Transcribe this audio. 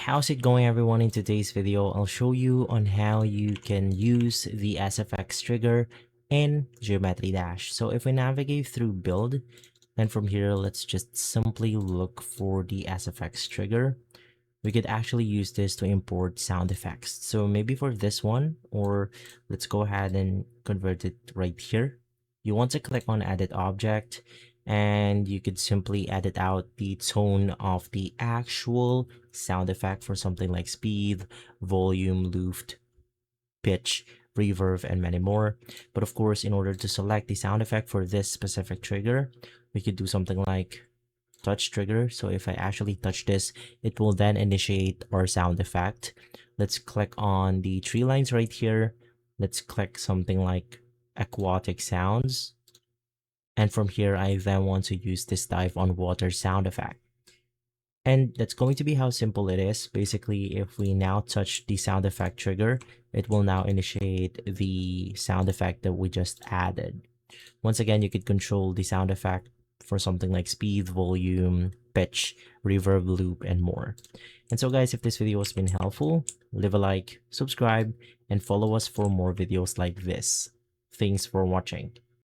How's it going, everyone? In today's video, I'll show you on how you can use the SFX trigger in Geometry Dash. So if we navigate through build, then from here, let's just simply look for the SFX trigger. We could actually use this to import sound effects. So maybe for this one, or let's go ahead and convert it right here. You want to click on edit object, and you could simply edit out the tone of the actual sound effect for something like speed, volume, loop, pitch, reverb, and many more. But of course, in order to select the sound effect for this specific trigger, we could do something like touch trigger. So if I actually touch this, it will then initiate our sound effect. Let's click on the three lines right here. Let's click something like aquatic sounds. And from here, I then want to use this dive on water sound effect. And that's going to be how simple it is. Basically, if we now touch the sound effect trigger, it will now initiate the sound effect that we just added. Once again, you could control the sound effect for something like speed, volume, pitch, reverb, loop, and more. And so guys, if this video has been helpful, leave a like, subscribe, and follow us for more videos like this. Thanks for watching.